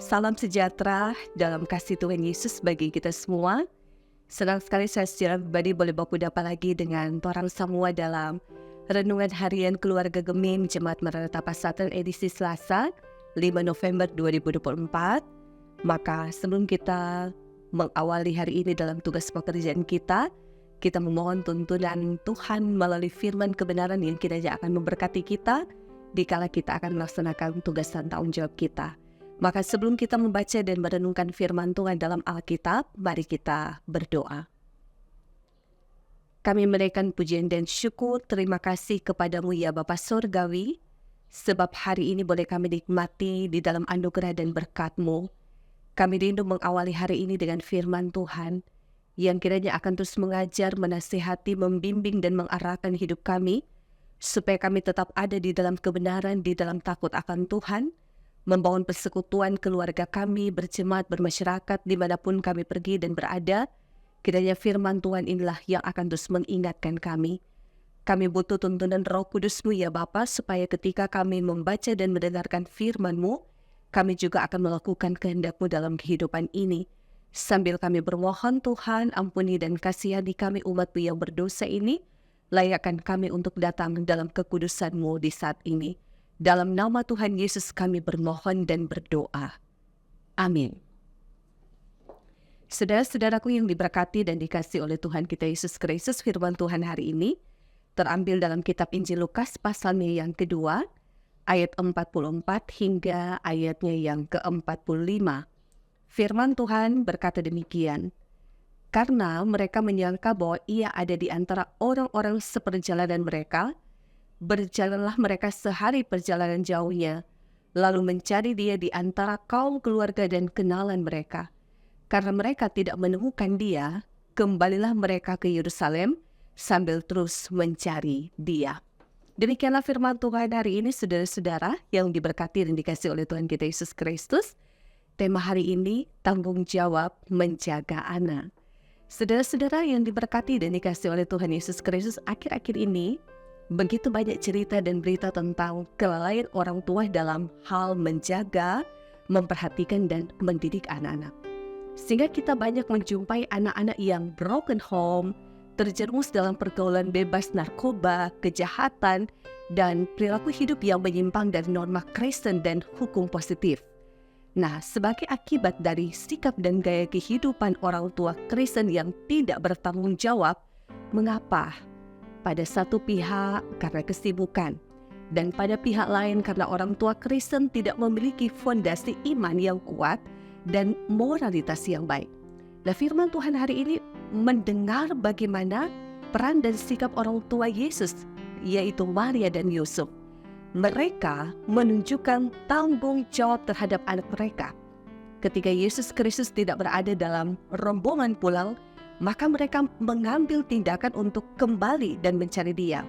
Salam sejahtera dalam kasih Tuhan Yesus bagi kita semua. Senang sekali saya secara pribadi boleh berkuda lagi dengan orang semua dalam Renungan Harian Keluarga Gemim Jemaat Maranatha Pasatren edisi Selasa 5 November 2024. Maka sebelum kita mengawali hari ini dalam tugas pekerjaan kita memohon tuntunan Tuhan melalui firman kebenaran yang kiranya akan memberkati kita dikala kita akan melaksanakan tugas dan tanggung jawab kita. Maka sebelum kita membaca dan merenungkan firman Tuhan dalam Alkitab, mari kita berdoa. Kami menaikkan pujian dan syukur, terima kasih kepadamu ya Bapa Surgawi, sebab hari ini boleh kami nikmati di dalam anugerah dan berkat-Mu. Kami rindu mengawali hari ini dengan firman Tuhan, yang kiranya akan terus mengajar, menasihati, membimbing dan mengarahkan hidup kami, supaya kami tetap ada di dalam kebenaran, di dalam takut akan Tuhan, membangun persekutuan keluarga kami, berjemaat, bermasyarakat, dimanapun kami pergi dan berada. Kiranya firman Tuhan inilah yang akan terus mengingatkan kami. Kami butuh tuntunan Roh Kudus-Mu ya Bapa, supaya ketika kami membaca dan mendengarkan firman-Mu, kami juga akan melakukan kehendak-Mu dalam kehidupan ini. Sambil kami bermohon Tuhan, ampuni dan kasihani kami umat-Mu yang berdosa ini, layakkan kami untuk datang dalam kekudusan-Mu di saat ini. Dalam nama Tuhan Yesus kami bermohon dan berdoa. Amin. Saudara-saudaraku yang diberkati dan dikasihi oleh Tuhan kita Yesus Kristus, firman Tuhan hari ini terambil dalam kitab Injil Lukas pasalnya yang kedua, ayat 44 hingga ayatnya yang ke-45. Firman Tuhan berkata demikian, karena mereka menyangka bahwa ia ada di antara orang-orang seperjalanan mereka, berjalanlah mereka sehari perjalanan jauhnya, lalu mencari dia di antara kaum keluarga dan kenalan mereka. Karena mereka tidak menemukan dia, kembalilah mereka ke Yerusalem sambil terus mencari dia. Demikianlah firman Tuhan hari ini, saudara-saudara yang diberkati dan dikasihi oleh Tuhan kita Yesus Kristus. Tema hari ini, tanggung jawab menjaga anak. Saudara-saudara yang diberkati dan dikasihi oleh Tuhan Yesus Kristus, akhir-akhir ini begitu banyak cerita dan berita tentang kelalaian orang tua dalam hal menjaga, memperhatikan, dan mendidik anak-anak. Sehingga kita banyak menjumpai anak-anak yang broken home, terjerumus dalam pergaulan bebas narkoba, kejahatan, dan perilaku hidup yang menyimpang dari norma Kristen dan hukum positif. Nah, sebagai akibat dari sikap dan gaya kehidupan orang tua Kristen yang tidak bertanggung jawab, mengapa? Pada satu pihak karena kesibukan, dan pada pihak lain karena orang tua Kristen tidak memiliki fondasi iman yang kuat dan moralitas yang baik. Nah, firman Tuhan hari ini mendengar bagaimana peran dan sikap orang tua Yesus, yaitu Maria dan Yusuf. Mereka menunjukkan tanggung jawab terhadap anak mereka. Ketika Yesus Kristus tidak berada dalam rombongan pulang, maka mereka mengambil tindakan untuk kembali dan mencari dia.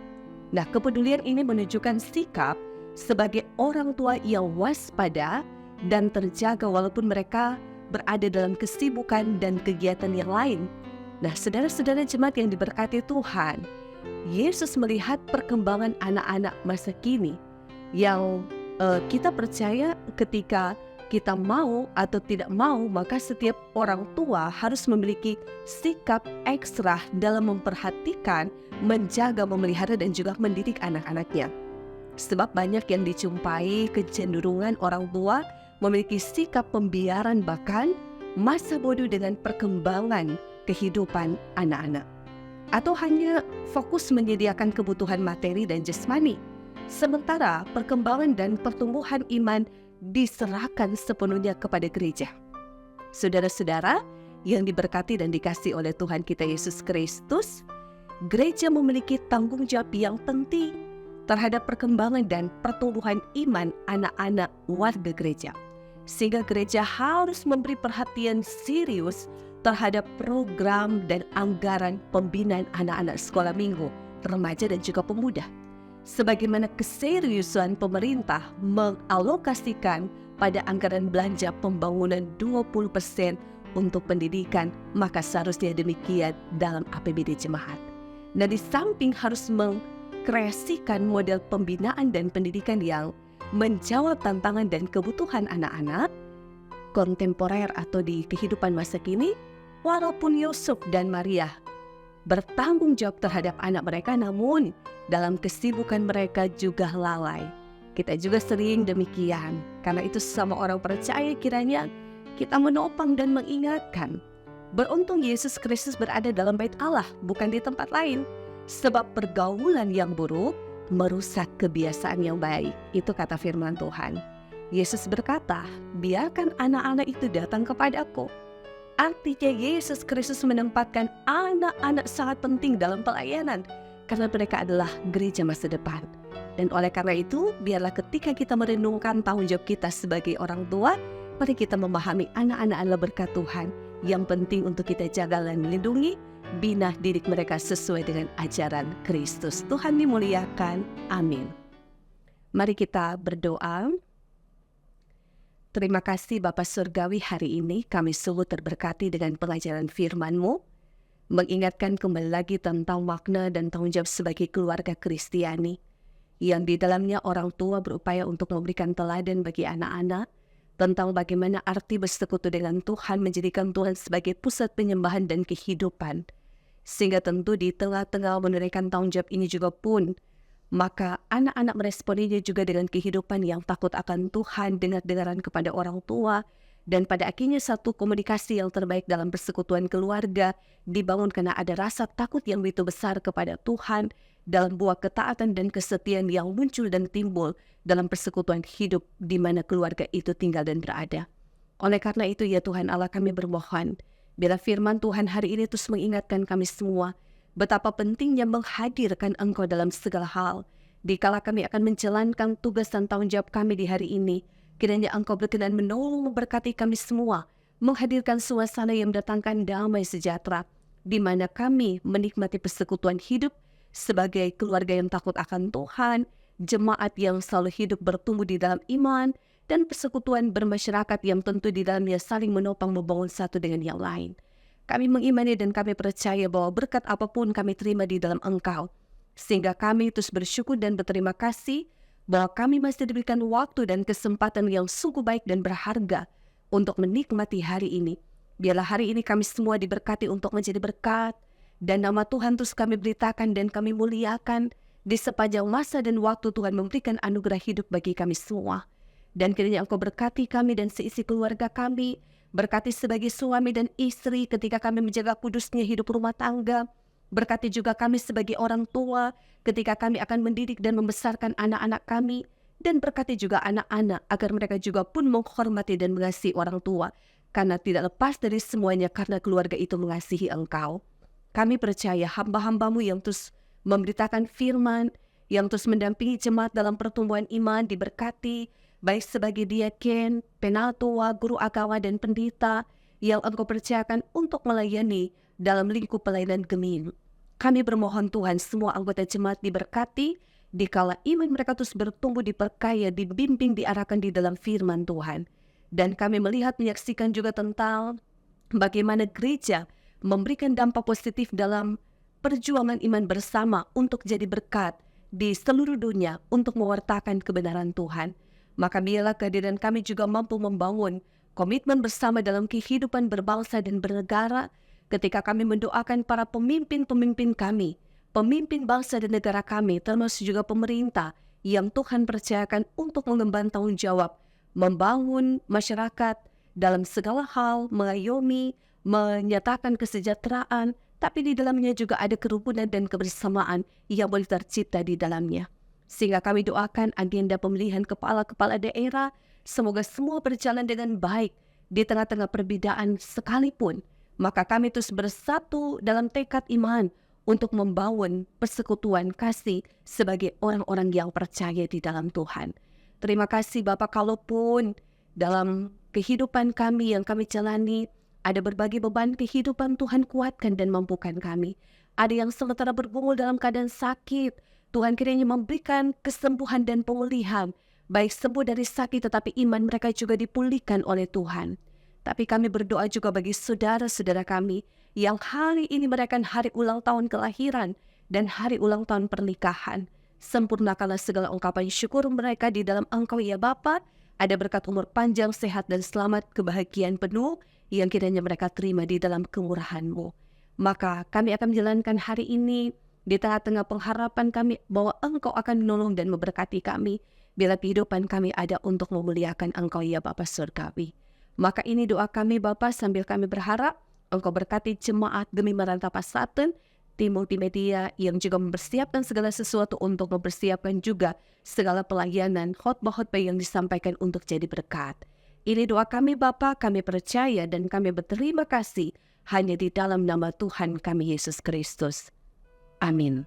Nah, kepedulian ini menunjukkan sikap sebagai orang tua yang waspada dan terjaga walaupun mereka berada dalam kesibukan dan kegiatan yang lain. Nah, saudara-saudara jemaat yang diberkati Tuhan, Yesus melihat perkembangan anak-anak masa kini yang kita percaya ketika kita mau atau tidak mau, maka setiap orang tua harus memiliki sikap ekstra dalam memperhatikan, menjaga, memelihara, dan juga mendidik anak-anaknya. Sebab banyak yang dijumpai kecenderungan orang tua memiliki sikap pembiaran, bahkan masa bodoh dengan perkembangan kehidupan anak-anak. Atau hanya fokus menyediakan kebutuhan materi dan jasmani, sementara perkembangan dan pertumbuhan iman diserahkan sepenuhnya kepada gereja. Saudara-saudara yang diberkati dan dikasihi oleh Tuhan kita Yesus Kristus, gereja memiliki tanggung jawab yang penting terhadap perkembangan dan pertumbuhan iman anak-anak warga gereja. Sehingga gereja harus memberi perhatian serius terhadap program dan anggaran pembinaan anak-anak sekolah minggu, remaja dan juga pemuda. Sebagaimana keseriusan pemerintah mengalokasikan pada anggaran belanja pembangunan 20% untuk pendidikan, maka seharusnya demikian dalam APBD jemaat. Nah, di samping harus mengkreasikan model pembinaan dan pendidikan yang menjawab tantangan dan kebutuhan anak-anak, kontemporer atau di kehidupan masa kini, walaupun Yusuf dan Maria bertanggung jawab terhadap anak mereka, namun dalam kesibukan mereka juga lalai. Kita juga sering demikian. Karena itu sama orang percaya kiranya kita menopang dan mengingatkan. Beruntung Yesus Kristus berada dalam bait Allah, bukan di tempat lain. Sebab pergaulan yang buruk merusak kebiasaan yang baik. Itu kata firman Tuhan. Yesus berkata, biarkan anak-anak itu datang kepadaku. Artinya Yesus Kristus menempatkan anak-anak sangat penting dalam pelayanan. Karena mereka adalah gereja masa depan. Dan oleh karena itu, biarlah ketika kita merenungkan tanggung jawab kita sebagai orang tua, mari kita memahami anak-anak adalah berkat Tuhan yang penting untuk kita jaga dan melindungi, bina didik mereka sesuai dengan ajaran Kristus. Tuhan dimuliakan. Amin. Mari kita berdoa. Terima kasih Bapa Surgawi, hari ini kami sungguh terberkati dengan pelajaran firman-Mu, mengingatkan kembali lagi tentang makna dan tanggung jawab sebagai keluarga Kristiani, yang di dalamnya orang tua berupaya untuk memberikan teladan bagi anak-anak, tentang bagaimana arti bersekutu dengan Tuhan, menjadikan Tuhan sebagai pusat penyembahan dan kehidupan. Sehingga tentu di tengah-tengah menunaikan tanggung jawab ini juga pun, maka anak-anak meresponinya juga dengan kehidupan yang takut akan Tuhan, dengar-dengaran kepada orang tua, dan pada akhirnya satu komunikasi yang terbaik dalam persekutuan keluarga dibangun karena ada rasa takut yang begitu besar kepada Tuhan, dalam buah ketaatan dan kesetiaan yang muncul dan timbul dalam persekutuan hidup di mana keluarga itu tinggal dan berada. Oleh karena itu ya Tuhan Allah, kami bermohon, bila firman Tuhan hari ini terus mengingatkan kami semua, betapa pentingnya menghadirkan Engkau dalam segala hal. Dikala kami akan menjalankan tugas dan tanggung jawab kami di hari ini, kiranya Engkau berkenan menolong memberkati kami semua, menghadirkan suasana yang mendatangkan damai sejahtera, di mana kami menikmati persekutuan hidup sebagai keluarga yang takut akan Tuhan, jemaat yang selalu hidup bertumbuh di dalam iman, dan persekutuan bermasyarakat yang tentu di dalamnya saling menopang membangun satu dengan yang lain. Kami mengimani dan kami percaya bahwa berkat apapun kami terima di dalam Engkau, sehingga kami terus bersyukur dan berterima kasih bahwa kami masih diberikan waktu dan kesempatan yang sungguh baik dan berharga untuk menikmati hari ini. Biarlah hari ini kami semua diberkati untuk menjadi berkat, dan nama Tuhan terus kami beritakan dan kami muliakan di sepanjang masa dan waktu Tuhan memberikan anugerah hidup bagi kami semua. Dan kiranya Engkau berkati kami dan seisi keluarga kami, berkati sebagai suami dan istri ketika kami menjaga kudusnya hidup rumah tangga, berkati juga kami sebagai orang tua ketika kami akan mendidik dan membesarkan anak-anak kami, dan berkati juga anak-anak agar mereka juga pun menghormati dan mengasihi orang tua, karena tidak lepas dari semuanya karena keluarga itu mengasihi Engkau. Kami percaya hamba-hambamu yang terus memberitakan firman, yang terus mendampingi jemaat dalam pertumbuhan iman diberkati, baik sebagai diaken, penatua, guru agama, dan pendeta yang Engkau percayakan untuk melayani dalam lingkup pelayanan Gemim. Kami bermohon Tuhan semua anggota jemaat diberkati, dikala iman mereka terus bertumbuh, diperkaya, dibimbing, diarahkan di dalam firman Tuhan. Dan kami melihat, menyaksikan juga tentang bagaimana gereja memberikan dampak positif dalam perjuangan iman bersama untuk jadi berkat di seluruh dunia untuk mewartakan kebenaran Tuhan. Maka biarlah kehadiran kami juga mampu membangun komitmen bersama dalam kehidupan berbangsa dan bernegara ketika kami mendoakan para pemimpin-pemimpin kami, pemimpin bangsa dan negara kami, termasuk juga pemerintah yang Tuhan percayakan untuk mengemban tanggung jawab, membangun masyarakat dalam segala hal, mengayomi, menyatakan kesejahteraan, tapi di dalamnya juga ada kerukunan dan kebersamaan yang boleh tercipta di dalamnya. Sehingga kami doakan agenda pemilihan kepala-kepala daerah, semoga semua berjalan dengan baik di tengah-tengah perbedaan sekalipun. Maka kami terus bersatu dalam tekad iman untuk membangun persekutuan kasih sebagai orang-orang yang percaya di dalam Tuhan. Terima kasih Bapak, kalaupun dalam kehidupan kami yang kami jalani, ada berbagai beban kehidupan, Tuhan kuatkan dan mampukan kami. Ada yang sementara bergumul dalam keadaan sakit, Tuhan kiranya memberikan kesembuhan dan pemulihan, baik sembuh dari sakit tetapi iman mereka juga dipulihkan oleh Tuhan. Tapi kami berdoa juga bagi saudara-saudara kami yang hari ini merayakan hari ulang tahun kelahiran dan hari ulang tahun pernikahan. Sempurnakanlah segala ungkapan syukur mereka di dalam Engkau ya Bapa, Ada berkat umur panjang, sehat, dan selamat, kebahagiaan penuh yang kiranya mereka terima di dalam kemurahan-Mu. Maka kami akan menjalankan hari ini di tengah-tengah pengharapan kami bahwa Engkau akan menolong dan memberkati kami bila kehidupan kami ada untuk memuliakan Engkau ya Bapa Surgawi. Maka ini doa kami Bapa sambil kami berharap Engkau berkati jemaat demi merantau Pasaten, tim multimedia yang juga mempersiapkan segala sesuatu untuk mempersiapkan juga segala pelayanan khotbah-khotbah yang disampaikan untuk jadi berkat. Ini doa kami Bapa, kami percaya dan kami berterima kasih hanya di dalam nama Tuhan kami Yesus Kristus. Amin.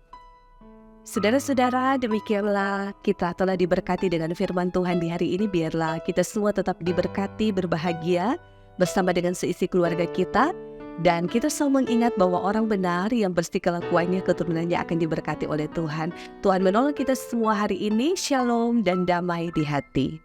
Saudara-saudara, demikianlah kita telah diberkati dengan firman Tuhan di hari ini. Biarlah kita semua tetap diberkati, berbahagia bersama dengan seisi keluarga kita. Dan kita selalu mengingat bahwa orang benar yang bersih kelakuannya, keturunannya akan diberkati oleh Tuhan. Tuhan menolong kita semua hari ini. Shalom dan damai di hati.